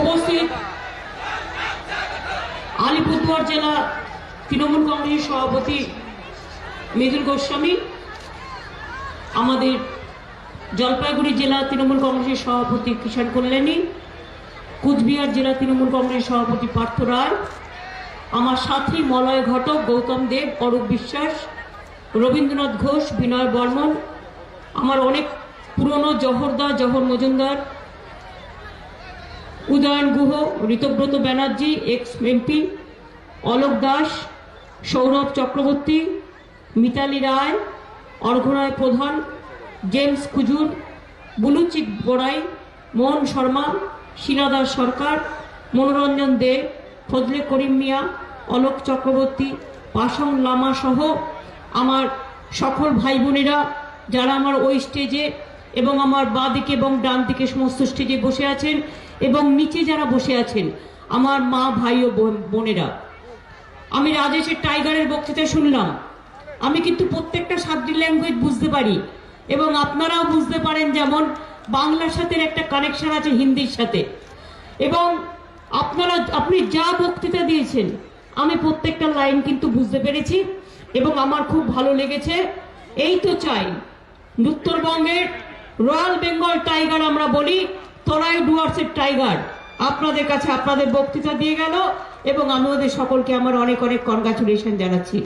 উপস্থিত আলিপুরদুয়ার জেলা তৃণমূল কংগ্রেসের সভাপতি মৃদুল গোস্বামী, আমাদের জলপাইগুড়ি জেলা তৃণমূল কংগ্রেসের সভাপতি কিষাণ কল্যাণী, কুচবিহার জেলা তৃণমূল কংগ্রেসের সভাপতি পার্থ রায়, আমার সাথী মলয় ঘটক, গৌতম দেব, অরূপ বিশ্বাস, রবীন্দ্রনাথ ঘোষ, বিনয় বর্মন, আমার অনেক পুরনো জহর মজুমদার, উদয়ন গুহ, ঋতব্রত ব্যানার্জি, এক্স এমপি, অলোক দাস, সৌরভ চক্রবর্তী, মিতালি রায়, অর্ঘ্য রায় প্রধান, জেমস খুজুর, বুলুচিক বড়াই, মোহন শর্মা, শিলাদাস সরকার, মনোরঞ্জন দে, ফজলে করিম মিয়া, অলোক চক্রবর্তী, পাশং লামা সহ আমার সকল ভাই বোনেরা যারা আমার ওই স্টেজে এবং আমার বাঁ দিকে এবং ডান দিকে সমস্ত স্টেজে বসে আছেন এবং নিচে যারা বসে আছেন আমার মা, ভাই ও বোনেরা, আমি রাজেশের টাইগারের বক্তৃতা শুনলাম। আমি কিন্তু প্রত্যেকটা সাবজেক্ট ল্যাঙ্গুয়েজ বুঝতে পারি এবং আপনারাও বুঝতে পারেন, যেমন বাংলার সাথে একটা কানেকশন আছে হিন্দির সাথে, এবং আপনি যা বক্তৃতা দিয়েছেন আমি প্রত্যেকটা লাইন কিন্তু বুঝতে পেরেছি এবং আমার খুব ভালো লেগেছে। এই তো চাই উত্তরবঙ্গের রয়্যাল বেঙ্গল টাইগার আমরা বলি, তরাই ডুয়ার্সের টাইগার আপনাদের কাছে আপনাদের বক্তৃতা দিয়ে গেল এবং আমি ওদের সকলকে আমার অনেক অনেক কনগ্রাচুলেশন জানাচ্ছি।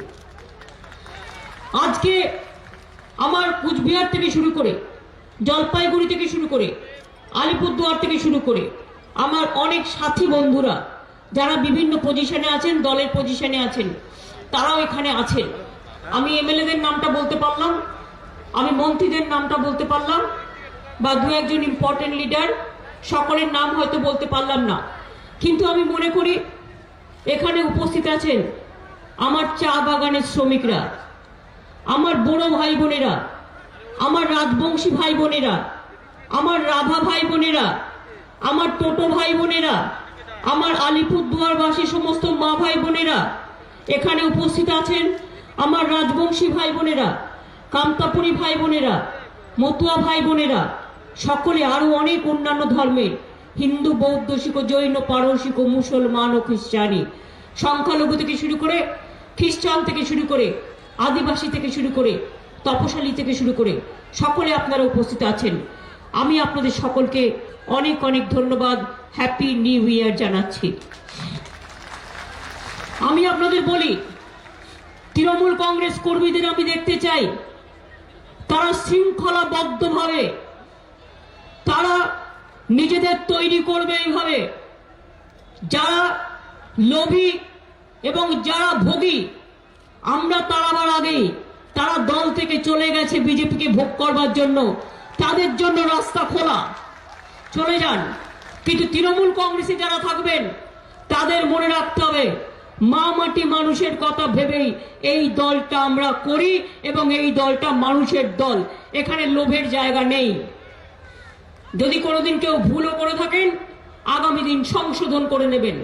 আজকে আমার কুচবিহার থেকে শুরু করে, জলপাইগুড়ি থেকে শুরু করে, আলিপুরদুয়ার থেকে শুরু করে আমার অনেক সাথী বন্ধুরা যারা বিভিন্ন পজিশনে আছেন, দলের পজিশনে আছেন, তারাও এখানে আছেন। আমি এমএলএদের নামটা বলতে পারলাম, আমি মন্ত্রীদের নামটা বলতে পারলাম, বা দু একজন ইম্পর্টেন্ট লিডার, সকলের নাম হয়তো বলতে পারলাম না, কিন্তু আমি মনে করি এখানে উপস্থিত আছেন আমার চা বাগানের শ্রমিকরা, আমার বড় ভাই বোনেরা, আমার রাজবংশী ভাই বোনেরা, আমার রাভা ভাই বোনেরা, আমার টোটো ভাই বোনেরা, আমার আলিপুরদুয়ারবাসী সমস্ত মা ভাই বোনেরা এখানে উপস্থিত আছেন, আমার রাজবংশী ভাই বোনেরা, কামতাপুরী ভাই বোনেরা, মতুয়া ভাই বোনেরা, সকলে আরো অনেক অন্যান্য ধর্মের, হিন্দু, বৌদ্ধ, শিখ, জৈন, পারসিক, মুসলমান ও খ্রিস্টানি, সংখ্যালঘু থেকে শুরু করে, খ্রিস্টান থেকে শুরু করে, আদিবাসী থেকে শুরু করে, তপশালী থেকে শুরু করে সকলে আপনারা উপস্থিত আছেন। আমি আপনাদের সকলকে অনেক অনেক ধন্যবাদ, হ্যাপি নিউ ইয়ার জানাচ্ছি। আমি আপনাদের বলি, তৃণমূল কংগ্রেস কর্মীদের আমি দেখতে চাই তারা শৃঙ্খলাবদ্ধভাবে তারা নিজেদের তৈরি করবে এইভাবে। যারা লোভী এবং যারা ভোগী, আমরা তাড়াবার আগেই তারা দল থেকে চলে গেছে বিজেপিকে ভোগ করবার জন্য, তাদের জন্য রাস্তা খোলা, চলে যান। কিন্তু তৃণমূল কংগ্রেসে যারা থাকবেন তাদের মনে রাখতে হবে, মা মাটি মানুষের কথা ভেবেই এই দলটা আমরা করি এবং এই দলটা মানুষের দল, এখানে লোভের জায়গা নেই। যদি কোনোদিন কেউ ভুলও করে থাকেন আগামী দিন সংশোধন করে নেবেন।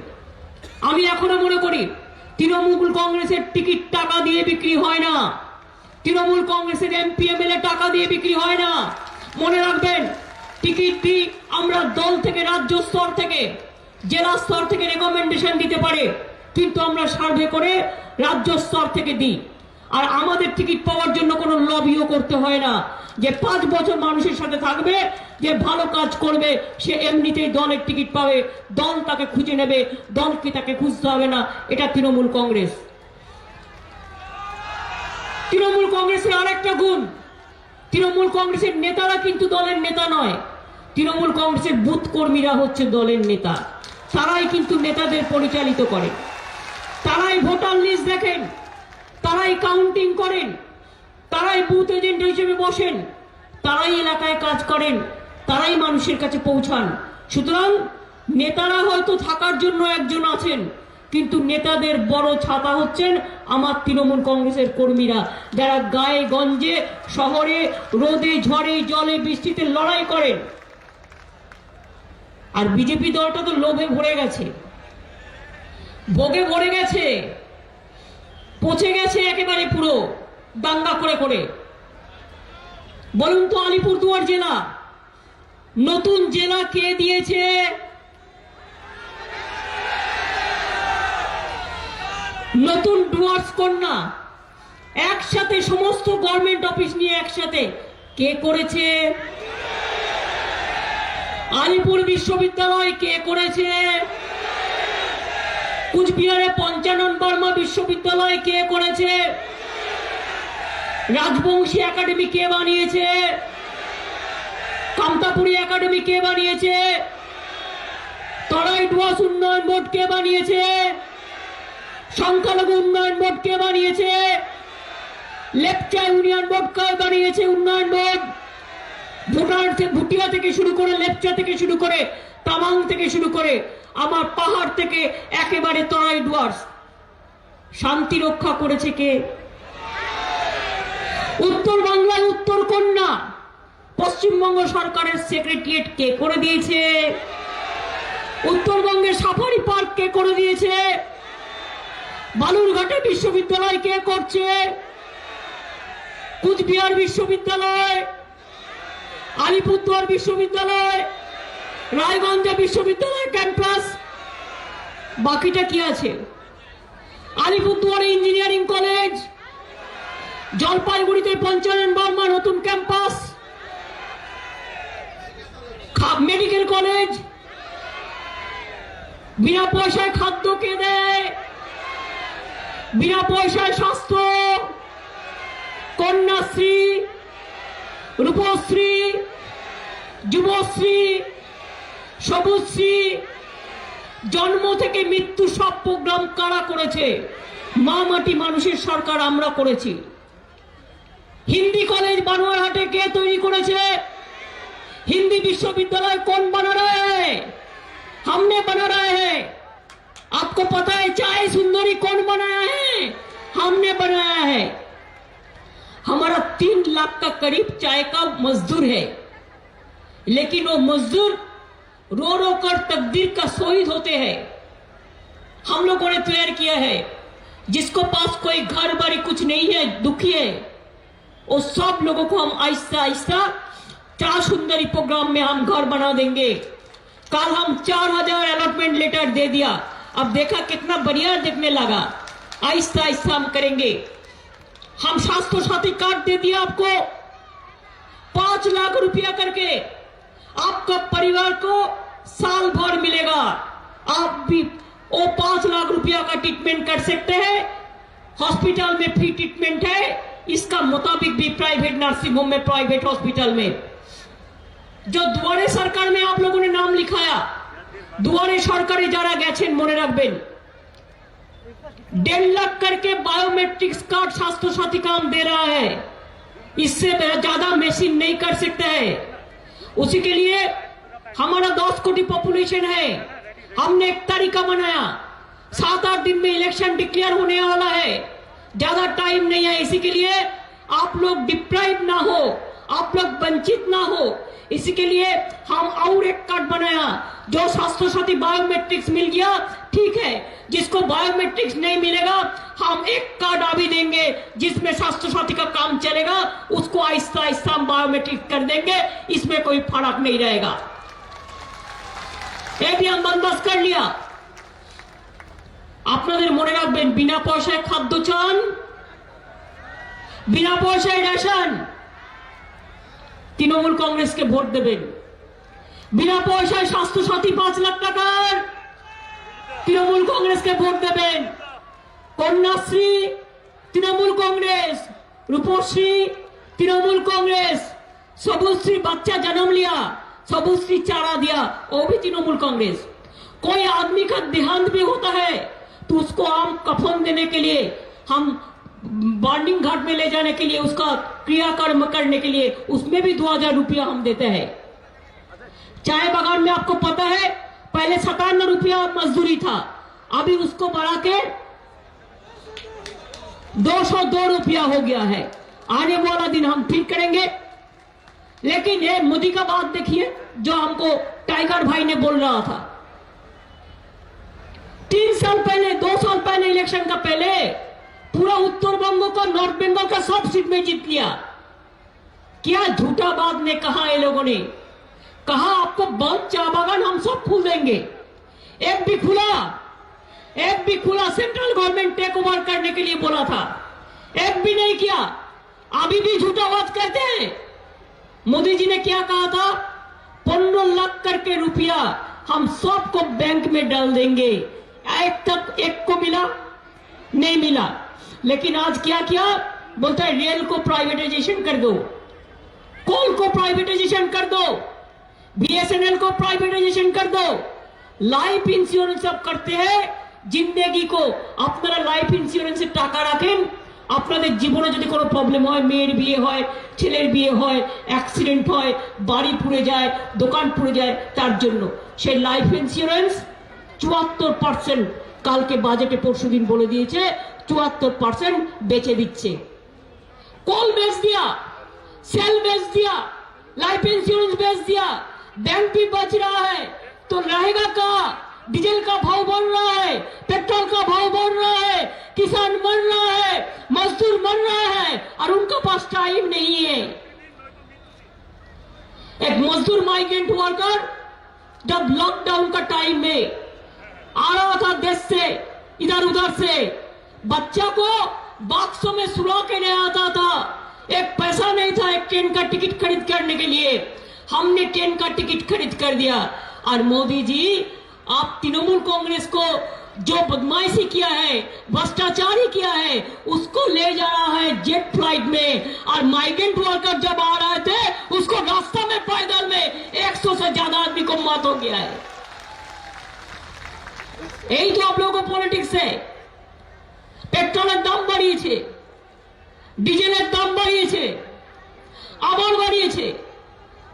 আমি এখনো মনে করি তৃণমূল কংগ্রেসের টিকিট টাকা দিয়ে বিক্রি হয় না, তৃণমূল কংগ্রেসের এমপি এমএলএ টাকা দিয়ে বিক্রি হয় না। মনে রাখবেন, টিকিট দিই আমরা দল থেকে, রাজ্য স্তর থেকে, জেলা স্তর থেকে রেকমেন্ডেশন দিতে পারে, কিন্তু আমরা সার্ভে করে রাজ্য স্তর থেকে দিই। আর আমাদের টিকিট পাওয়ার জন্য কোনো লবিও করতে হয় না, যে 5 বছর মানুষের সাথে থাকবে, যে ভালো কাজ করবে সে এমনিতেই দলের টিকিট পাবে, দল তাকে খুঁজে নেবে, দলকে তাকে খুঁজতে হবে না। এটা তৃণমূল কংগ্রেস। তৃণমূল কংগ্রেসের আরেকটা গুণ, তৃণমূল কংগ্রেসের নেতারা কিন্তু দলের নেতা নয়, তৃণমূল কংগ্রেসের বুথ কর্মীরা হচ্ছে দলের নেতা। তারাই কিন্তু নেতাদের পরিচালিত করে, তারাই ভোটার লিস্ট দেখেন, তারাই কাউন্টিং করেন, তারাই বুথ এজেন্ট হিসেবে বসেন, তারাই এলাকায় কাজ করেন, তারাই মানুষের কাছে পৌঁছান। সুতরাং নেতারা হয়তো থাকার জন্য একজন আছেন, কিন্তু নেতাদের বড় ছাতা হচ্ছেন আমার তৃণমূল কংগ্রেসের কর্মীরা, যারা গায়ে গঞ্জে, শহরে, রোদে, ঝড়ে, জলে, বৃষ্টিতে লড়াই করেন। আর বিজেপি দলটা তো লোভে ভরে গেছে, ভোগে ভরে গেছে, পচে গেছে একেবারে পুরো দাঙ্গা করে করে। বলুন তো, আলিপুরদুয়ার জেলা নতুন জেলা কে দিয়েছে? নতুন ডুয়ার্স কন্যা একসাথে সমস্ত গভর্নমেন্ট অফিস নিয়ে একসাথে কে করেছে? আলিপুর বিশ্ববিদ্যালয় কে করেছে? কুচবিহারে পঞ্চানন বর্মা বিশ্ববিদ্যালয় কে করেছে? রাজবংশী একাডেমি কে বানিয়েছে? কামতাপুরী একাডেমি কে বানিয়েছে? তরাই ডুয়ার্স উন্নয়ন বোর্ড কে বানিয়েছে? সংখ্যালঘু উন্নয়ন বোর্ড কে বানিয়েছে? লেপচা ইউনিয়ন বোর্ড কে বানিয়েছে? উন্নয়ন বোর্ড ভুটিয়া থেকে শুরু করে, লেপচা থেকে শুরু করে, তামাং থেকে শুরু করে, আমার পাহাড় থেকে একেবারে তরাই ডুয়ার্স শান্তি রক্ষা করেছে কে? উত্তর বাংলায় উত্তর কন্যা পশ্চিমবঙ্গ সরকারের সেক্রেটারিয়েট কে করে দিয়েছে? উত্তরবঙ্গের সাফারি পার্ক কে করে দিয়েছে? বালুরঘাটে বিশ্ববিদ্যালয় কে করছে? কুচবিহার বিশ্ববিদ্যালয়, আলিপুরদুয়ার বিশ্ববিদ্যালয়, রায়গঞ্জে বিশ্ববিদ্যালয় ক্যাম্পাস, বাকিটা কি আছে? আলিপুরদুয়ারে ইঞ্জিনিয়ারিং কলেজ, জলপাইগুড়িতে পঞ্চানন বর্মা নতুন ক্যাম্পাস, মেডিকেল কলেজ, বিনা পয়সায় খাদ্য কে দেয়? বিনা পয়সায় স্বাস্থ্য, কন্যাশ্রী, রূপশ্রী, যুবশ্রী, সবুজশ্রী, জন্ম থেকে মৃত্যু সব প্রোগ্রাম কারা করেছে? মা মাটি মানুষের সরকার আমরা করেছি। হিন্দি কলেজ বানোয়ারহাটে কে তৈরি করেছে? हिंदी विश्वविद्यालय कौन बना रहा है? हमने बना रहे हैं। आपको पता है चाय सुंदरी कौन बनाया है? हमने बनाया है। हमारा 3 लाख का करीब चाय का मजदूर है, लेकिन वो मजदूर रो रो कर तकदीर का शहीद होते हैं। हम लोगों ने तैयार किया है, जिसको पास कोई घर बारी कुछ नहीं है, दुखी है, वो सब लोगों को हम आहिस्ता आहिस्ता चार सुंदरी प्रोग्राम में हम घर बना देंगे। कल हम 4000 अलॉटमेंट लेटर दे दिया, अब देखा कितना बढ़िया दिखने लगा। आहिस्ता आहिस्ता हम करेंगे। हम स्वास्थ्य साथी कार्ड दे दिया आपको, 5 लाख रुपया करके आपका परिवार को साल भर मिलेगा। आप भी वो 5 लाख रुपया का ट्रीटमेंट कर सकते हैं। हॉस्पिटल में फ्री ट्रीटमेंट है, इसका मुताबिक भी प्राइवेट नर्सिंग होम में, प्राइवेट हॉस्पिटल में। जो दुआरे सरकार में आप लोगों ने नाम लिखाया, दुआरे सरकारे যারা গেছেন মনে রাখবেন 1.5 लाख करके बायोमेट्रिक्स कार्ड स्वास्थ्य साथी काम दे रहा है। इससे ज्यादा मशीन नहीं कर सकते है। उसी के लिए हमारा 10 कोटी पॉपुलेशन है। हमने एक तरीका बनाया, 7-8 दिन में इलेक्शन डिक्लेयर होने वाला है, ज्यादा टाइम नहीं है। इसी के लिए आप लोग डिप्राइव ना हो, आप लोग वंचित ना हो, इसी के लिए हम और एक कार्ड बनाया। जो स्वास्थ्य साथी बायोमेट्रिक्स मिल गया ठीक है, जिसको बायोमेट्रिक्स नहीं मिलेगा हम एक कार्ड अभी देंगे जिसमें स्वास्थ्य साथी का काम चलेगा, उसको आहिस्ता आहिस्ता हम बायोमेट्रिक्स कर देंगे, इसमें कोई फर्क नहीं रहेगा। ये भी हम बंदोबस्त कर लिया। আপনাদের মনে রাখবেন, বিনা পয়সায় খাদ্য চান, বিনা পয়সায় রেশন, তৃণমূল কংগ্রেসকে ভোট দেবেন। বিনা পয়সায় স্বাস্থ্য সাথী 5 লাখ টাকার, তৃণমূল কংগ্রেসকে ভোট দেবেন। কন্যাশ্রী তৃণমূল কংগ্রেস, রূপশ্রী तृणमूल कांग्रेस, सबुश्री बच्चा जन्म लिया, सबुश्री चारा दिया, वो भी तृणमूल कांग्रेस। कोई आदमी का देहांत भी होता है तो उसको हम कफन देने के लिए, हम बॉन्डिंग घाट में ले जाने के लिए, उसका क्रियाकर्म करने के लिए उसमें भी 2000 रुपया हम देते हैं। चाय बागान में आपको पता है पहले 57 रुपया मजदूरी था, अभी उसको बढ़ा के 202 रुपया हो गया है। आने वाला दिन हम ठीक करेंगे। लेकिन ये मोदी का बात देखिए जो हमको टाइगर भाई ने बोल रहा था 3 साल पहले, 2 साल पहले, इलेक्शन का पहले पूरा उत्तर बंग को, नॉर्थ बंगाल का सब सीट में जीत लिया। क्या झूठा बात ने कहा, ये लोगों ने कहा आपको बंद चाय बागान हम सब खोल देंगे। एक भी खुला एक भी खुला सेंट्रल गवर्नमेंट टेक ओवर करने के लिए बोला था, एक भी नहीं किया। अभी भी झूठा बात करते हैं। मोदी जी ने क्या कहा था? 15 लाख करके रुपया हम सबको बैंक में डाल देंगे। एक को मिला नहीं मिला। लेकिन आज क्या किया? बोलता है रेल को प्राइवेटाइजेशन कर दो, कोल को प्राइवेटाइजेशन कर दो, बीएसएनएल को प्राइवेटाइजेशन कर दो। लाइफ इंश्योरेंस अब करते हैं जिंदगी को। अपना लाइफ इंश्योरेंस टाका राखें, আপনাদের জীবনে যদি কোনো প্রবলেম হয়, মেয়ের বিয়ে হয়, ছেলের বিয়ে হয়, অ্যাক্সিডেন্ট হয়, বাড়ি পুড়ে যায়, দোকান পুড়ে যায়, তার জন্য সেই লাইফ ইন্স্যুরেন্স 74% কালকে বাজেটে পরশুদিন বলে দিয়েছে 74% বেচে দিচ্ছে। কল বেচ दिया, सेल बेच दिया, लाइफ इंश्योरेंस बेच दिया, बैंक भी बच रहा है, तो रहेगा कहाँ? डीजल का भाव बढ़ रहा है, पेट्रोल का भाव बढ़ रहा है, किसान मर रहा है, मजदूर मर रहा है, और उनका पास टाइम नहीं है। एक मजदूर माइग्रेंट वर्कर जब लॉकडाउन का टाइम में आ रहा था देश से इधर उधर से, बच्चा को बॉक्सों में सुला के ले आता था। एक पैसा नहीं था एक ट्रेन का टिकट खरीद करने के लिए, हमने ट्रेन का टिकट खरीद कर दिया। और मोदी जी, आप तृणमूल कांग्रेस को जो बदमाशी किया है, भ्रष्टाचारी किया है, उसको ले जा रहा है जेट फ्लाइट में, और माइग्रेंट वर्कर जब आ रहे थे उसको रास्ता में पैदल में 100 से ज्यादा आदमी को मौत हो गया है। यही तो आप लोगों को पॉलिटिक्स है। पेट्रोलेर दाम बढ़िয়েছে, ডিজেলের দাম বাড়িয়েছে, আবার বাড়িয়েছে।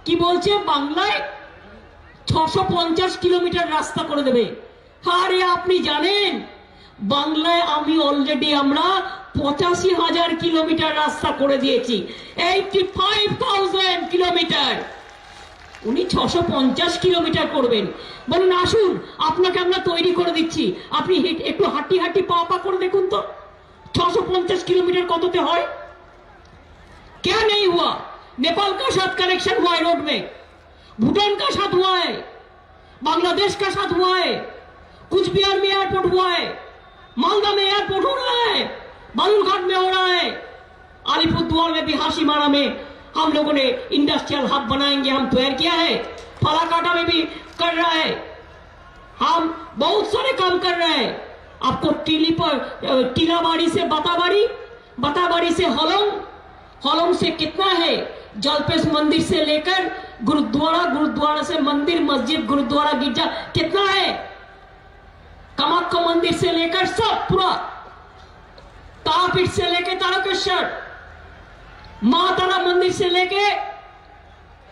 কি বলছে? বাংলায় 650 কিলোমিটার রাস্তা করে দেবে। আরে আপনি জানেন বাংলায় আমি অলরেডি আমরা 85,000 কিলোমিটার রাস্তা করে দিয়েছি, 85,000 কিলোমিটার। উনি 650 কিলোমিটার করবেন। বলুন আসুন আপনাকে আমরা তৈরি করে দিচ্ছি, আপনি একটু হাঁটি হাঁটি পা পা করে দেখুন তো 650 किलोमीटर कतते है? क्या नहीं हुआ? नेपाल का साथ कनेक्शन हुआ है रोड में, भूटान का साथ हुआ है, बांग्लादेश का साथ हुआ है, कुछ बिहार में एयरपोर्ट हुआ है, मालदा में एयरपोर्ट हो रहा है, बालूरघाट में हो रहा है, अलीपुरद्वार में भी हाशीमारा में हम लोगों ने इंडस्ट्रियल हब बनाएंगे, हम तैयार किया है। फालाकाटा में भी कर रहा है, हम बहुत सारे काम कर रहे हैं। आपको टीलाबाड़ी से बताबाड़ी, बताबाड़ी से हलोंग, हलोंग से कितना है? जलपेश मंदिर से लेकर गुरुद्वारा, गुरुद्वारा से मंदिर, मस्जिद, गुरुद्वारा, गिरजा कितना है? कामाख्या मंदिर से लेकर सब पूरा, तारापीठ से लेकर तारकेश्वर, मां तारा मंदिर से लेके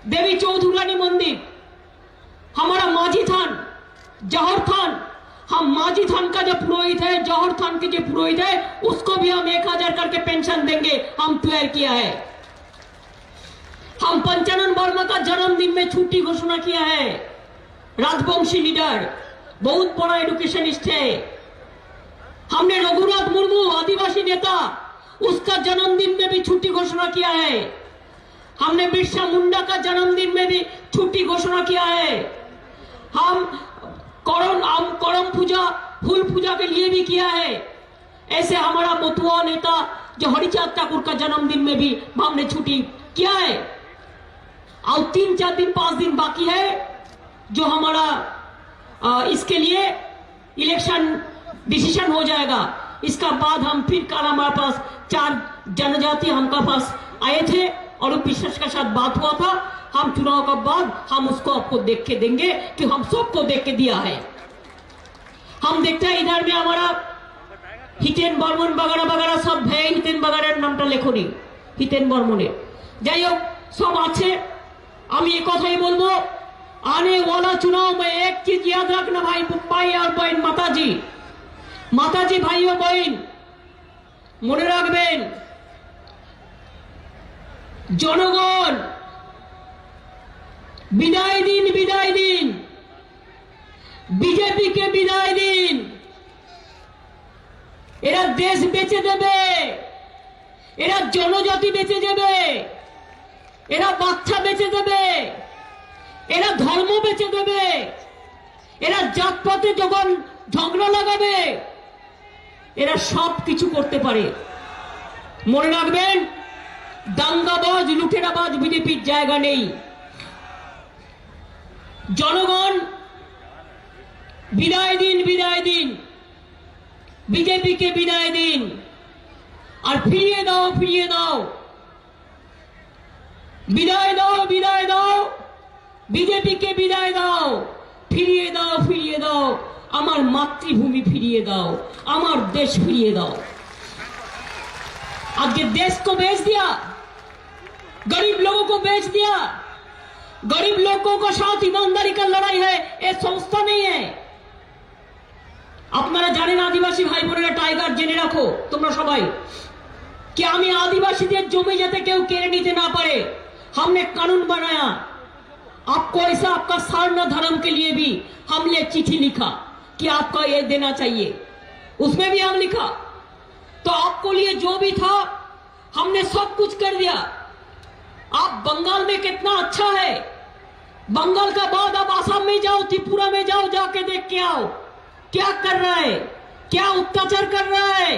देवी चौधुरानी मंदिर, हमारा माझी थान, जौहर थान, हम माझी थान का जो पुरोहित है, जौहर थान के जो पुरोहित है, उसको भी हम 1000 करके पेंशन देंगे, हम तैयार किया है। हम पंचानन वर्मा का जन्मदिन में छुट्टी घोषणा किया है। राजवंशी लीडर, बहुत बड़ा एडुकेशनिस्ट है। हमने रघुनाथ मुर्मू, आदिवासी नेता, उसका जन्मदिन में भी छुट्टी घोषणा किया है। हमने बिरसा मुंडा का जन्मदिन में भी छुट्टी घोषणा किया है। हम करम पूजा, फूल पूजा के लिए भी किया है। ऐसे हमारा मतुआ नेता जो हरिचांद ठाकुर का जन्मदिन में भी हमने छुट्टी किया है। और 3-4 दिन 5 दिन बाकी है जो हमारा इसके लिए इलेक्शन डिसीजन हो जाएगा। इसका बाद हम फिर कल हमारे पास 4 जनजाति हमका पास आए थे और विशेष के साथ बात हुआ था। हम चुनाव के बाद हम उसको आपको देख के देंगे कि हम सबको देख के दिया है। हम देखते हैं इधर में हमारा हितेन बर्मन वगैरह वगैरह सब है। हितेन वगैरह नामटा लेखनी, हितेन बर्मने যাই হোক सब আছে। আমি এই কথাই বলবো, आने वाला चुनाव में एक चीज याद रखना भाई, भाई और बहन, माताजी, माताजी भाई और बहन মনে রাখবেন, জনগণ বিদায় দিন, বিদায় দিন, বিজেপি কে বিদায় দিন। এরা দেশ বেচে দেবে, এরা জনজাতি বেচে দেবে, এরা বাচ্চা বেচে দেবে, এরা ধর্ম বেচে দেবে, এরা জাতপাতে যখন ঝগড়া লাগাবে, এরা সব কিছু করতে পারে। মনে রাখবেন, দাঙ্গাবাজ লুটেরাবাজ বিজেপির জায়গা নেই। জনগণ বিদায় দিন, বিদায় দিন, বিজেপিকে বিদায় দিন, আর ফিরিয়ে দাও, ফিরিয়ে দাও, বিদায় দাও, বিদায় দাও, বিজেপিকে বিদায় দাও, ফিরিয়ে দাও, ফিরিয়ে দাও, আমার মাতৃভূমি ফিরিয়ে दाओ, আমার देश ফিরিয়ে दाओ। आज ये देश को बेच दिया, गरीब लोगों को बेच दिया, गरीब लोगों को साथ ईमानदारी का लड़ाई है, ये संस्था नहीं है। আপনারা জানেন আদিবাসী ভাই বোনেরা, টাইগার জেনে রাখো তোমরা সবাই, कि हमें आदिवासीদের জমি যাতে কেউ কেড়ে নিতে না পারে, हमने कानून बनाया। आपको ऐसा आपका सारना धर्म के लिए भी हमने चिट्ठी लिखा कि आपका ये देना चाहिए, उसमें भी हम लिखा। तो आपको लिए जो भी था हमने सब कुछ कर दिया। आप बंगाल में कितना अच्छा है, बंगाल का बाद आप आसाम में जाओ, त्रिपुरा में जाओ, जाके देख के आओ क्या कर रहा है, क्या अत्याचार कर रहा है।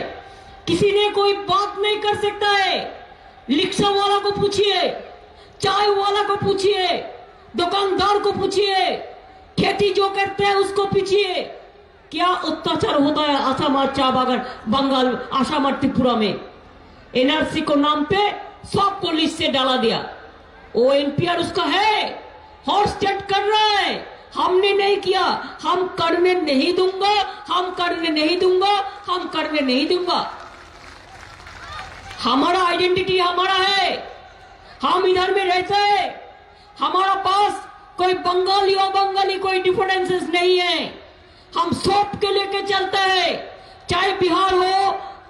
किसी ने कोई बात नहीं कर सकता है। रिक्शा वाला को पूछिए, चाय वाला को पूछिए, दुकानदार को पूछिए, खेती जो करते हैं उसको पूछिए, क्या अत्याचार होता है आसाम और चा बागान बंगाल, आसाम और त्रिपुरा में। एनआरसी को नाम पे सबको लिस्ट से डाला दिया। वो एनपीआर उसका है, हॉर्स स्टेट कर रहा है। हमने नहीं किया, हम करने नहीं दूंगा, हम करने नहीं दूंगा, हम करने नहीं दूंगा। हमारा आइडेंटिटी हमारा है, हम इधर में रहते हैं, हमारा पास कोई बंगाली और बंगाली कोई डिफरेंसेस नहीं है। हम सब के लेके चलते हैं, चाहे बिहार हो,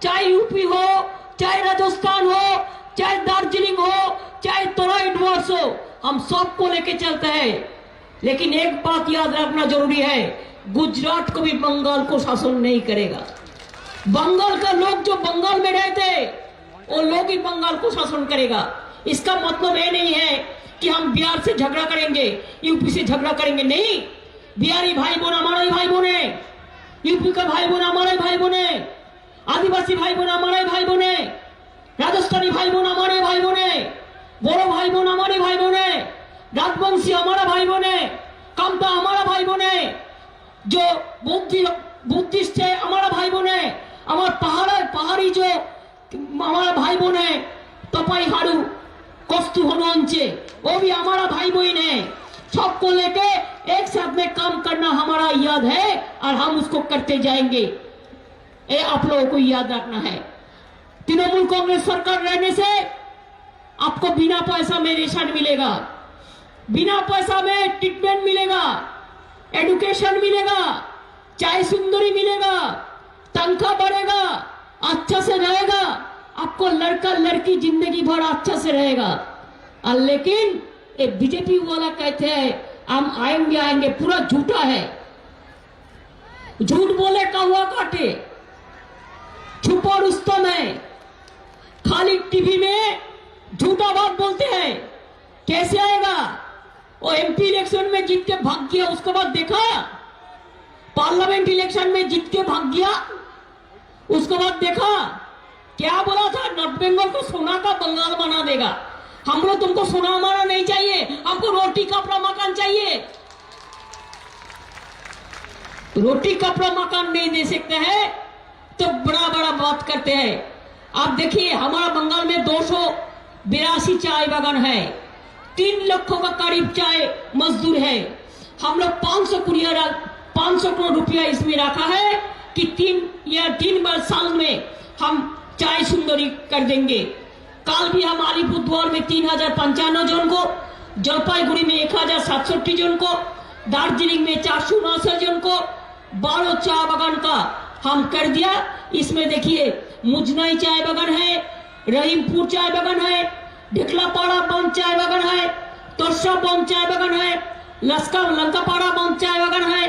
चाहे यूपी हो, चाहे राजस्थान हो, चाहे दार्जिलिंग हो, चाहे तोरा एडवर्स हो, हम सबको लेके चलते हैं। लेकिन एक बात याद रखना जरूरी है, गुजरात को भी बंगाल को शासन नहीं करेगा। बंगाल का लोग जो बंगाल में रहते वो लोग ही बंगाल को शासन करेगा। इसका मतलब ये नहीं है कि हम बिहार से झगड़ा करेंगे, यूपी से झगड़ा करेंगे, नहीं। बिहारी भाई बोन हमारा ही भाई बोन है, यूपी का भाई बोन हमारा ही भाई बोन है, आदिवासी भाई बोन हमारा ही भाई बोन है, राजस्थानी भाई बोन हमारे भाई बोन है, बोरो भाई बोन हमारे भाई बोन है, राजवंशी हमारा भाई बोन है, कामता हमारा भाई बोन है, जो बुद्धिस्ट है हमारा भाई बोन है, हमारे पहाड़ी जो हमारा भाई बोन है, तपाई हारू कस्तु हनुअंचे, वो भी हमारा भाई बहन है। सबको लेके एक साथ में काम करना हमारा याद है और हम उसको करते जाएंगे। ये आप लोगों को याद रखना है। तृणमूल कांग्रेस सरकार रहने से आपको बिना पैसा में रेशन मिलेगा, बिना पैसा में ट्रीटमेंट मिलेगा, एजुकेशन मिलेगा, चाय सुंदरी मिलेगा, तनख्वाह बढ़ेगा, अच्छा से रहेगा, आपको लड़का लड़की जिंदगी भर अच्छा से रहेगा। और लेकिन ये बीजेपी वाला कहते हैं हम आएंगे आएंगे, पूरा झूठा है। झूठ बोले कौवा काटे, छुपा रुस्तम है। खाली टीवी में झूठा बात बोलते हैं। कैसे आएगा? वो एमपी इलेक्शन में जीत के भाग गया, उसके बाद देखा पार्लियामेंट इलेक्शन में जीत के भाग गया, उसके बाद देखा क्या बोला था, नॉर्थ बंगाल को सोना का बंगाल बना देगा। हम लोग तुमको सोना हमारा नहीं चाहिए, हमको रोटी कपड़ा मकान चाहिए। रोटी कपड़ा मकान नहीं दे सकते हैं तो बड़ा बड़ा बात करते हैं। आप देखिए हमारा बंगाल में 282 चाय बागान है, 3 लाख का करीब चाय मजदूर है। हम लोग 500 करोड़ रुपया इसमें रखा है कि 3 बार साल में हम चाय सुंदरी कर देंगे। कल भी हम अलीपुरद्वार में 3055 जन को, जलपाईगुड़ी में 1067 जन को, दार्जिलिंग में 459 जन को 12 चाय बागान का हम कर दिया। इसमें देखिए मुजनाई चाय बागान है, रहीमपुर चाय बागान है, ढिकलापाड़ा बंद चाय बागान है, तोरसा बंद चाय बागान है, लंकापाड़ा बंद चाय बागान है,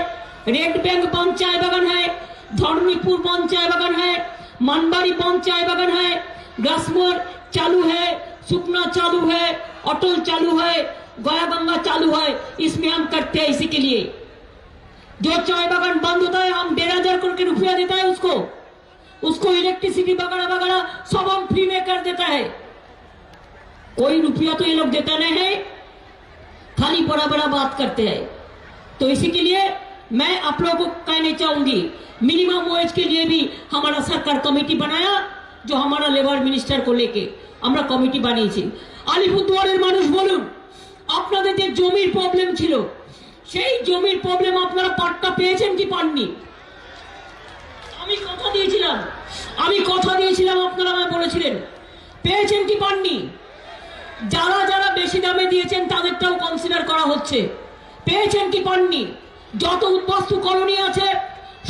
रेड बैंक बंद चाय बागान है, धर्मीपुर बंद चाय बागान है, मनबाड़ी बंद चाय बागान है, ग्रासमोर चालू है, सुपना चालू है, अटल चालू है, गया गंगा चालू है। इसमें हम करते हैं इसी के लिए। जो चाय बागान बंद होता है हम डेरा करके रुपया देता है उसको, उसको इलेक्ट्रिसिटी वगैरह वगैरह सब हम फ्री में कर देता है। कोई रुपया तो ये लोग देता नहीं है, खाली बड़ा बड़ा बात करते हैं। तो इसी के लिए मैं आप लोगों को कहना चाहूंगी, मिनिमम वेज के लिए भी हमारा सरकार कमेटी बनाया, जो हमारा लेबर मिनिस्टर को लेके আমরা কমিটি বানিয়েছি। আলিপুরদুয়ারের মানুষ বলুন, আপনাদের যে জমির প্রবলেম ছিল, সেই জমির প্রবলেম আপনারা পাট্টা পেয়েছেন কি পাননি? আমি কথা দিয়েছিলাম, আপনারা আমায় বলেছিলেন, পেয়েছেন কি পাননি? যারা যারা বেশি দামে দিয়েছেন তাদেরটাও কনসিডার করা হচ্ছে, পেয়েছেন কি পাননি? যত উদ্বাস্তু কলোনি আছে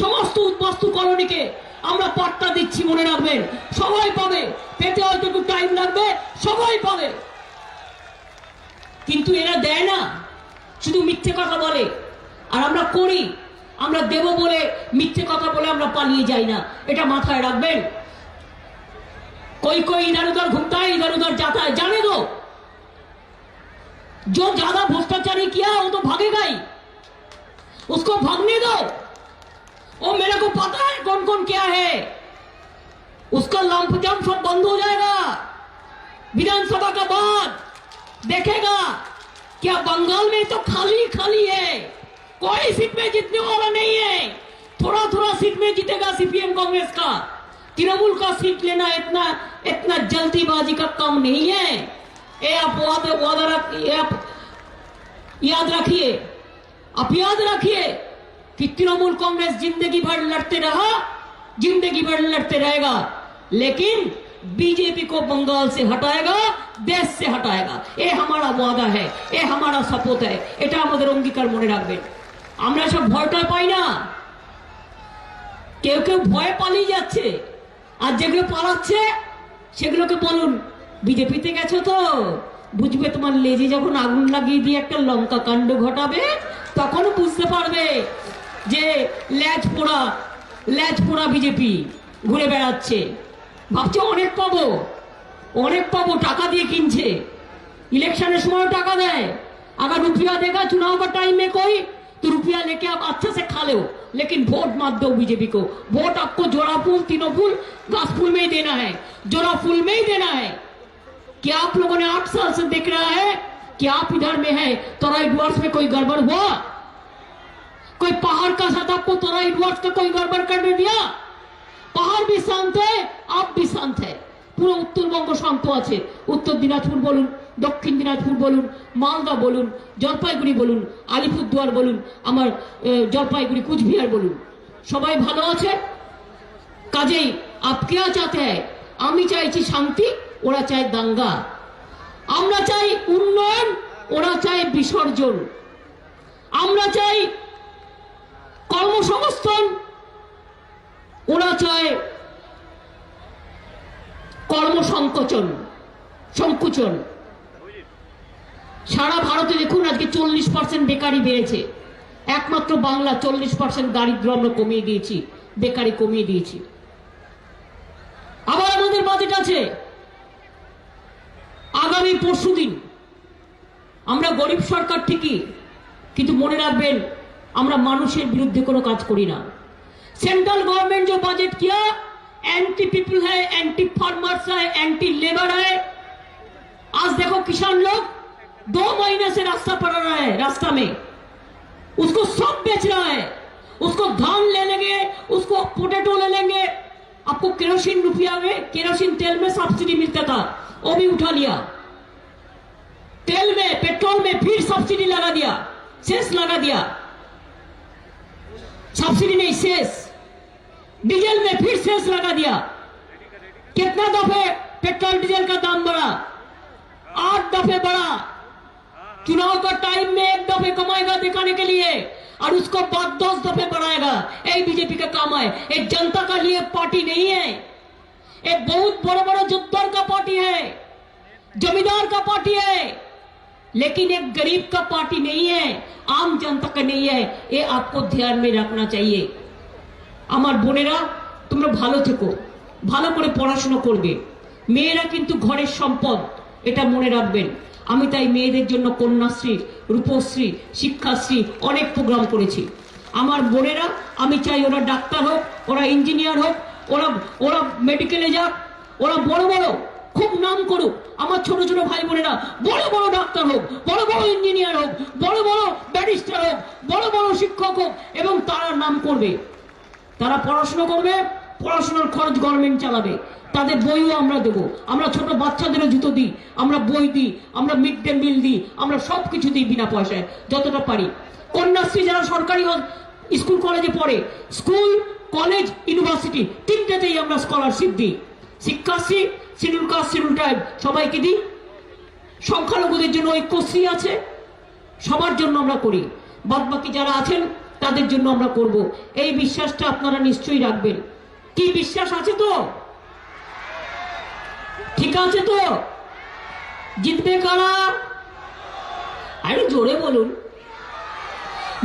সমস্ত উদ্বাস্তু কলোনিকে আমরা পাট্টা দিচ্ছি, মনে রাখবেন, সবাই পাবে, পেতে হয়তো একটু টাইম লাগবে, সবাই পাবে। কিন্তু এরা দেয় না, শুধু মিথ্যে কথা বলে। আর আমরা করি, আমরা দেব বলে মিথ্যে কথা বলে আমরা পালিয়ে যাই না, এটা মাথায় রাখবেন। कोई इधर उधर घूमता है, इधर उधर जाता है, जाने दो। जो ज्यादा भ्रष्टाचारी किया वो तो भागेगा ही, उसको भागने दो। वो मेरे को पता है कौन कौन क्या है, उसका लंपजम सब बंद हो जाएगा विधानसभा का बाद। देखेगा क्या बंगाल में तो खाली खाली है, कोई सीट में जीतने वाला नहीं है, थोड़ा थोड़ा सीट में जीतेगा सीपीएम कांग्रेस का। तृणमूल का सीट लेना इतना जल्दीबाजी का काम नहीं है। ये आप याद रखिए, आप याद रखिए कि तृणमूल कांग्रेस जिंदगी भर लड़ते रहा, जिंदगी भर लड़ते रहेगा, लेकिन बीजेपी को बंगाल से हटाएगा, देश से हटाएगा। ये हमारा वादा है, ये हमारा सपोर्ट है, এটা আমাদের অঙ্গীকার মনে রাখবেন। আমরা সব ভয়টা পাই না, কেউ কেউ ভয় পালিয়ে যাচ্ছে, আর যেগুলো পালাচ্ছে সেগুলোকে বলুন বিজেপিতে গেছো তো বুঝবে, তোমার লেজে যখন আগুন লাগিয়ে দিয়ে একটা লঙ্কা কাণ্ড ঘটাবে তখন বুঝতে পারবে যে লেজ পোড়া বিজেপি ঘুরে বেড়াচ্ছে। ভাবছে অনেক পাবো, টাকা দিয়ে কিনছে, इलेक्शन समय टाका दे, अगर रुपया देगा चुनाव का टाइम में कोई तो रुपया लेके आप अच्छे से खा लो, लेकिन वोट मत दो बीजेपी को। वोट आपको जोड़ा फूल, तीनों फूल, घास फूल में ही देना है, जोड़ा फूल में ही देना है। क्या आप लोगों ने 8 साल से देख रहा है कि आप इधर में है, तोराई डुअर्स में कोई गड़बड़ हुआ? कोई पहाड़ का साथ आपको तोराई डुअर्स का कोई गड़बड़ करने दिया? पहाड़ भी शांत है, आप भी शांत है, পুরো উত্তরবঙ্গ শান্ত আছে। উত্তর দিনাজপুর বলুন, দক্ষিণ দিনাজপুর বলুন, মালদা বলুন, জলপাইগুড়ি বলুন, আলিপুরদুয়ার বলুন, আমার জলপাইগুড়ি কুচবিহার বলুন, সবাই ভালো আছে। কাজেই আপ क्या चाहते हैं? আমি চাইছি শান্তি, ওরা চায় দাঙ্গা। আমরা চাই উন্নয়ন, ওরা চায় বিসর্জন। আমরা চাই কর্মসংস্থান, ওরা চায় সংকুচন। সারা ভারতে দেখুন আজকে 40% বেকারি বেড়েছে, একমাত্র বাংলা 40% দারিদ্র আমরা কমিয়ে দিয়েছি, বেকারি কমিয়ে দিয়েছি। আবার আমাদের বাজেট আছে আগামী পরশুদিন। আমরা গরিব সরকার ঠিকই, কিন্তু মনে রাখবেন আমরা মানুষের বিরুদ্ধে কোনো কাজ করি না। सेंट्रल गवर्नमेंट जो बजट किया एंटी पीपल है, एंटी फार्मर्स है, एंटी लेबर है। आज देखो किसान लोग 2 महीने से रास्ता पड़ रहा है, रास्ता में उसको सब बेच रहा है, उसको धान ले लेंगे, उसको पोटैटो ले लेंगे। आपको केरोसिन रुपया में, केरोसिन तेल में सब्सिडी मिलता था, वो भी उठा लिया। तेल में, पेट्रोल में फिर सब्सिडी लगा दिया, सेस लगा दिया, सब्सिडी नहीं सेस। डीजल में फिर सेस लगा दिया। कितना दफे पेट्रोल डीजल का दाम बढ़ा? 8 दफे बढ़ा। चुनाव का टाइम में 1 दफे कमाएगा दिखाने के लिए, और उसको बाद 10 दफे बढ़ाएगा। यही बीजेपी का काम है। एक जनता का लिए पार्टी नहीं है, एक बहुत बड़ा बड़ा जोद्धर का पार्टी है, जमींदार का पार्टी है, लेकिन एक गरीब का पार्टी नहीं है, आम जनता का नहीं है। ये आपको ध्यान में रखना चाहिए। আমার বোনেরা তোমরা ভালো থেকো, ভালো করে পড়াশোনা করবে। মেয়েরা কিন্তু ঘরের সম্পদ, এটা মনে রাখবেন। আমি তাই মেয়েদের জন্য কন্যাশ্রী, রূপশ্রী, শিক্ষাশ্রী অনেক প্রোগ্রাম করেছি। আমার বোনেরা, আমি চাই ওরা ডাক্তার হোক, ওরা ইঞ্জিনিয়ার হোক, ওরা ওরা মেডিকেলে যাক, ওরা বড় বড় খুব নাম করুক। আমার ছোট ছোট ভাই বোনেরা বড় বড় ডাক্তার হোক, বড় বড় ইঞ্জিনিয়ার হোক, বড় বড় ব্যারিস্টার হোক, বড় বড় শিক্ষক হোক, এবং তারা নাম করবে, তারা পড়াশোনা করবে, পড়াশোনার খরচ গভর্নমেন্ট চালাবে, তাদের বইও আমরা দেবো। আমরা ছোট বাচ্চাদেরও জুতো দিই, আমরা বই দিই, আমরা মিড ডে মিল দিই, আমরা সব কিছু দিই বিনা পয়সায় যতটা পারি। কন্যাশ্রী যারা সরকারি স্কুল কলেজে পড়ে, স্কুল কলেজ ইউনিভার্সিটি তিনটাতেই আমরা স্কলারশিপ দিই। Shikshashree, schedule caste schedule tribe সবাইকে দিই। সংখ্যালঘুদের জন্য ঐক্যশ্রী আছে, সবার জন্য আমরা করি। বাদ বাকি যারা আছেন তাদের জন্য আমরা করব। এই বিশ্বাসটা আপনারা নিশ্চয়ই রাখবেন। কি বিশ্বাস আছে তো? ঠিক আছে তো? জিতবে কারা? আরে জোরে বলুন,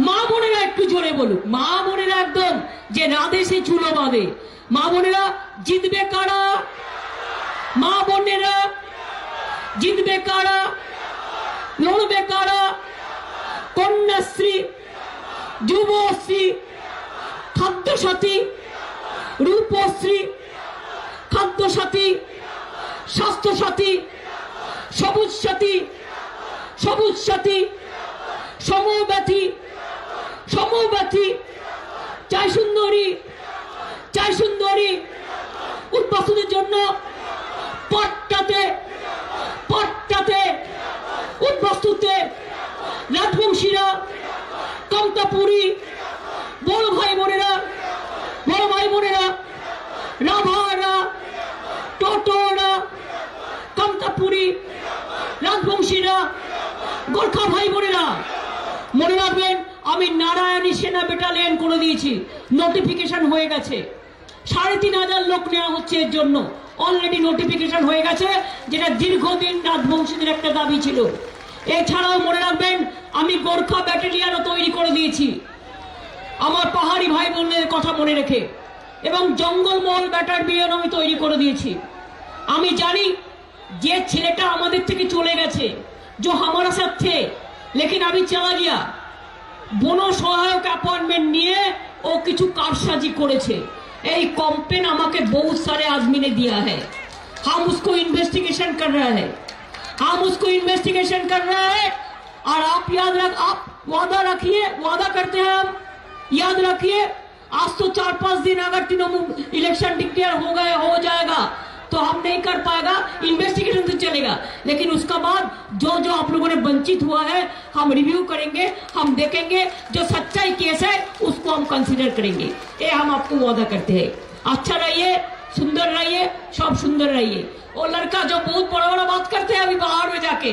মা বোনেরা একটু জোরে বলুন, মা বোনেরা একদম যে রাধে সে চুলো বাঁধে। মা বোনেরা জিতবে কারা? মা বোনেরা জিতবে কারা? লড়বে কারা? কন্যাশ্রী, যুবশ্রী, খাদ্যসাথী, রূপশ্রী, খাদ্যসাথী, স্বাস্থ্যসাথী, সবুজ সাথী, সবুজ সাথী, সমব্যথী, সমব্যথী, চাই সুন্দরী, চাই সুন্দরী, উদ্বাস্তুদের জন্য পট্টাতে, পট্টাতে, উদ্বাস্তুতে, রাজবংশীরা, কমতাপুরী, বড় ভাই বোনেরা, বড় ভাই বোনেরা, রাভারা, টোটোরা, কমতাপুরী, রাজবংশীরা, গোর্খা ভাই বোনেরা, মনে রাখবেন আমি নারায়ণী সেনা ব্যাটালিয়ন করে দিয়েছি, নোটিফিকেশন হয়ে গেছে। ৩,৫০০ লোক নেওয়া হচ্ছে এর জন্য, অলরেডি নোটিফিকেশন হয়ে গেছে, যেটা দীর্ঘদিন রাজবংশীদের একটা দাবি ছিল। এছাড়াও মনে রাখবেন আমি গোর্খা ব্যাটালিয়নও তৈরি করে দিয়েছি আমার পাহাড়ি ভাই বোনদের কথা মনে রেখে, এবং জঙ্গলমহল ব্যাটালিয়ন আমি তৈরি করে দিয়েছি। আমি জানি যে ছেলেটা আমাদের থেকে চলে গেছে, जो हमारा साथ थे लेकिन अभी चला गया, বনো সহায়ক অ্যাপয়েন্টমেন্ট নিয়ে ও কিছু কারসাজি করেছে। এই কমপ্লেন আমাকে बहुत सारे आदमी ने दिया है, हम उसको इन्वेस्टिगेशन कर रहे हैं, हम उसको इन्वेस्टिगेशन कर रहे हैं। और आप याद रख, आप वादा रखिए, वादा करते हैं हम, याद रखिए आज तो 4-5 दिन अगर तृणमूल इलेक्शन डिक्लेयर हो गए हो जाएगा तो हम नहीं कर पाएगा, इन्वेस्टिगेशन तो चलेगा, लेकिन उसका बाद जो जो आप लोगों ने वंचित हुआ है हम रिव्यू करेंगे, हम देखेंगे, जो सच्चाई केस है उसको हम कंसीडर करेंगे। ये हम आपको वादा करते हैं। अच्छा रहिए, सुंदर रहिए, सब सुंदर रहिए। वो लड़का जो बहुत बड़ा बड़ा बात करते हैं अभी बाहर में जाके,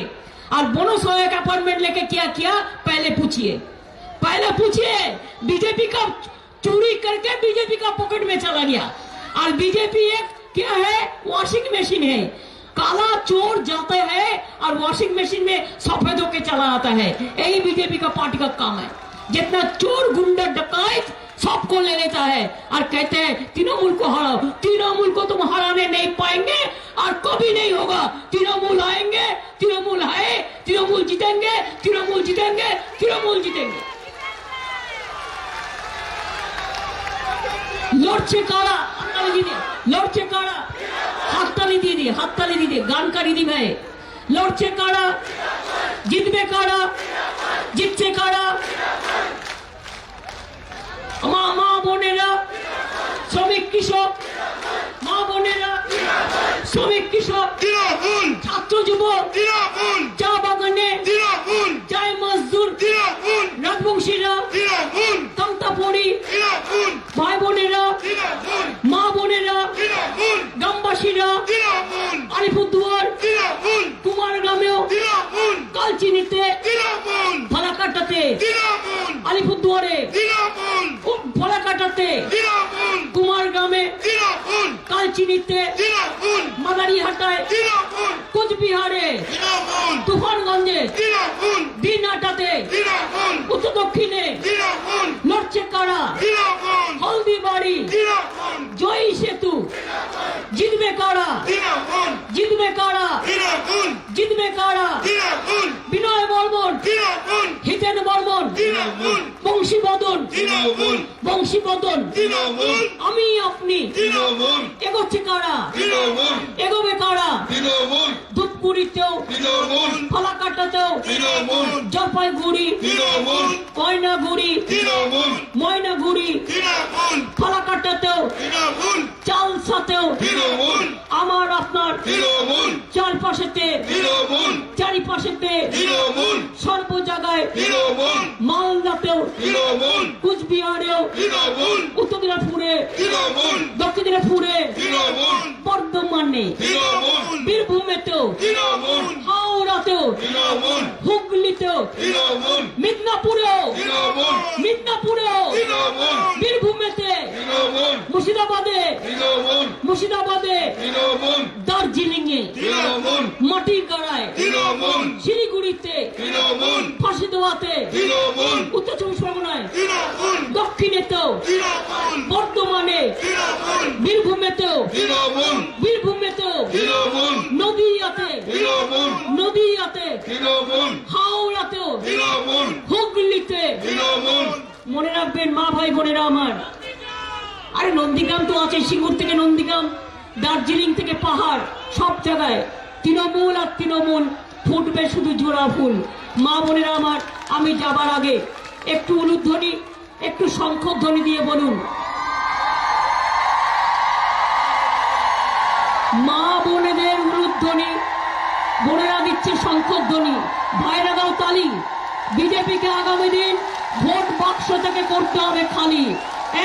और बोनस सहायक अपॉइंटमेंट लेके क्या किया पहले पूछिए, पहले पूछिए। बीजेपी का चोरी करके बीजेपी का पॉकेट में चला गया, और बीजेपी एक क्या है, वॉशिंग मशीन है। काला चोर जाता है और वॉशिंग मशीन में सफेद होके चला आता है। यही बीजेपी का पार्टी का काम है। जितना चोर गुंडा डकैत सबको ले लेता है और कहते हैं तृणमूल को हराओ। तृणमूल को तुम हराने नहीं पाएंगे और कभी नहीं होगा। तृणमूल आएंगे, तृणमूल है, तृणमूल जीतेंगे, तृणमूल जीतेंगे, तृणमूल जीतेंगे। লড়ছে কারা? হাততালি দিদি, লড়ছে কারা? হাততালি দিদি, হাততালি দিদি, গানকারী দি ভাই। লড়ছে কারা? জিতবে কারা? জিতছে কারা? মা বোনেরা, শ্রমিক কৃষক, মা বোনেরা, শ্রমিক কৃষক, ছাত্র যুবক, চা বাগানে, চায় মজদুর, রাজবংশীরা, কমতাপুরী, ভাই বোনেরা, মা বোনেরা, গ্রামবাসীরা, আলিপুরদুয়ার, কুমারগ্রামেও, কালচিনিতে, ফালাকাটাতে, আলিপুরদুয়ারে, ফালাকাটাতে, কুমারগ্রামে, কালচিনিতে, মাদারিহাটায়, কোচবিহারে, তুফানগঞ্জে, দিনহাটাতে, উত্তর দক্ষিণে লড়ছে কারা? হলদিবাড়ি, জয়ী সেতু, জিতবে কারা? জিতবে কারা? জিতবে কারা? বিনয় বর্মন, হিতেন বর্মন, বংশী বংশীবদন তৃণমূল বংশীবদন তৃণমূল আমি আপনি তৃণমূল এগোচ্ছে কারা তৃণমূল এগোবে কারা তৃণমূল ধূপগুড়িতেও তৃণমূল ফালাকাটাতেও তৃণমূল জলপাইগুড়ি তৃণমূল কয়নাগুড়ি তৃণমূল ময়নাগুড়ি তৃণমূল ফালাকাটাতেও তৃণমূল চালসাতেও তৃণমূল আমার আপনার তৃণমূল চারপাশেতে তৃণমূল চারিপাশেতে তৃণমূল সর্ব জায়গায় তৃণমূল মালদাতেও তৃণমূল কুচবিহারেও তৃণমূল উত্তর দিনাজপুরে তৃণমূল দক্ষিণ দিনাজপুরে তৃণমূল বর্ধমানে তৃণমূল বীরভূমেতেও তৃণমূল হাওড়াতেও তৃণমূল হুগলিতেও তৃণমূল মিদনাপুরেও তৃণমূল মিদনাপুরেও তৃণমূল বীরভূমেতে তৃণমূল মুর্শিদাবাদে তৃণমূল মুর্শিদাবাদে তৃণমূল দার্জিলিং এ তৃণমূল মাটিগাড়ায় তৃণমূল শিলিগুড়িতে তৃণমূল ফাঁসিদোয়াতে তৃণমূল উত্তর চব্বিশ পরগনায় তৃণমূল দক্ষিণেতেও তৃণমূল বর্ধমানে তৃণমূল বীরভূমেতেও তৃণমূল বীরভূমেতেও তৃণমূল নদীয়াতে তৃণমূল নদীয়াতে তৃণমূল হাওড়াতেও তৃণমূল হুগলিতে তৃণমূল মনে রাখবেন মা ভাই বোনেরা আমার আরে নন্দীগ্রাম তো আছে সিঙ্গুর থেকে নন্দীগ্রাম দার্জিলিং থেকে পাহাড় সব জায়গায় তৃণমূল আর তৃণমূল ফুটবে শুধু জোড়া ফুল মা বোনেরা আমার আমি যাবার আগে একটু উলুধ্বনি একটু শঙ্খধ্বনি দিয়ে বলুন মা বোনেদের উলুধ্বনি বোনেরা দিচ্ছে শঙ্খধ্বনি ভাইরা দাও তালি বিজেপিকে আগামী দিন ভোট বাক্স থেকে করতে হবে খালি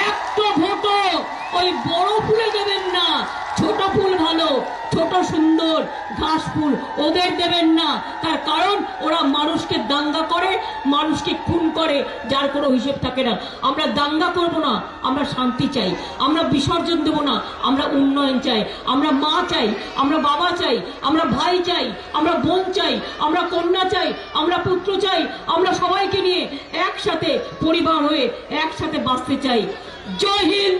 একটা ভোটও ওই বড় ফুলে দেবেন না ছোট ফুল ভালো ছোট সুন্দর ঘাস ফুল ওদের দেবেন না তার কারণ ওরা মানুষকে দাঙ্গা করে মানুষকে খুন করে যার কোনো হিসেব থাকে না আমরা দাঙ্গা করব না আমরা শান্তি চাই আমরা বিসর্জন দেব না আমরা উন্নয়ন চাই আমরা মা চাই আমরা বাবা চাই আমরা ভাই চাই আমরা বোন চাই আমরা কন্যা চাই আমরা পুত্র চাই আমরা সবাইকে নিয়ে একসাথে পরিবার হয়ে একসাথে বাঁচতে চাই জয় হিন্দ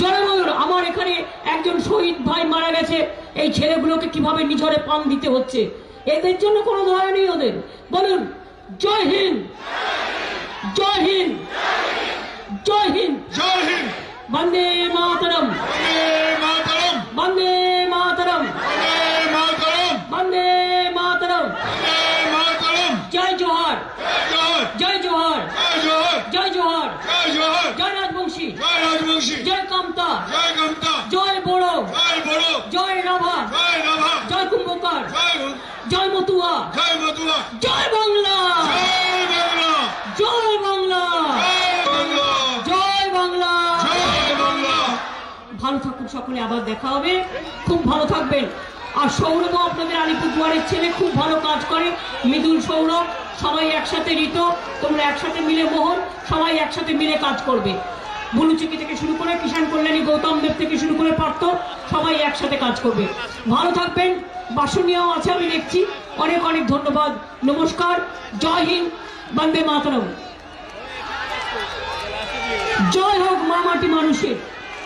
জনময়ূর আমার এখানে একজন শহীদ ভাই মারা গেছে এই ছেলেগুলোকে কিভাবে নিজরে পান দিতে হচ্ছে এদের জন্য কোনো দয়া নেই ওদের বলুন জয় হিন্দ জয় হিন্দ জয় হিন্দ জয় হিন্দ বন্দে মাতরম বন্দে বন্দে মাতরম মাতরম বন্দে বন্দে মাতরম মাতরম বন্দে মাতরম জয় জোহার জয় জয় জয় জোহার জয় জয় জয় জোহার জয় জয় জয় রাজবংশী জয় রাজবংশী জয় কামতা জয় গমতা জয় বড়ো জয় বড় জয় রাভা জয় রাভা জয় কুম্ভকার জয় জয় মতুয়া জয় মতুয়া জয় বাংলা জয় বাংলা জয় বাংলা জয় বাংলা জয় বাংলা জয় বাংলা ভালো থাকুন সকলে আবার দেখা হবে খুব ভালো থাকবেন আর সৌরভ আপনাদের আলিপুরদুয়ারের ছেলে খুব ভালো কাজ করে মৃদুল সৌরভ সবাই একসাথে ঋত তোমরা একসাথে মিলে মোহন সবাই একসাথে মিলে কাজ করবে বুলুচুকি থেকে শুরু করে কিষাণ কল্যাণী গৌতম দেব থেকে শুরু করে পার্থ সবাই একসাথে কাজ করবে ভালো থাকবেন বাসনীয় আছে আমি দেখছি অনেক অনেক ধন্যবাদ নমস্কার জয় হিন্দ বন্দে মাতরম জয় হোক মা মাটি মানুষের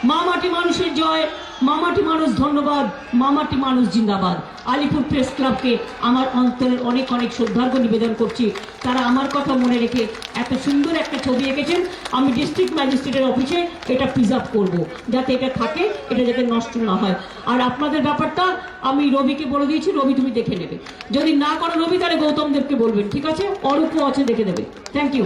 মা মাটি মানুষের জয় মা মাটি মানুষ ধন্যবাদ মা মাটি মানুষ জিন্দাবাদ আলিপুর প্রেস ক্লাবকে আমার অন্তরের অনেক অনেক শ্রদ্ধার্ঘ নিবেদন করছি তারা আমার কথা মনে রেখে এত সুন্দর একটা ছবি এঁকেছেন আমি ডিস্ট্রিক্ট ম্যাজিস্ট্রেটের অফিসে এটা প্রিজার্ভ করব যাতে এটা থাকে এটা যাতে নষ্ট না হয় আর আপনাদের ব্যাপারটা আমি রবিকে বলে দিয়েছি রবি তুমি দেখে নেবে যদি না করো রবি তাহলে গৌতম দেবকে বলবেন ঠিক আছে অরূপও আছে দেখে দেবে থ্যাংক ইউ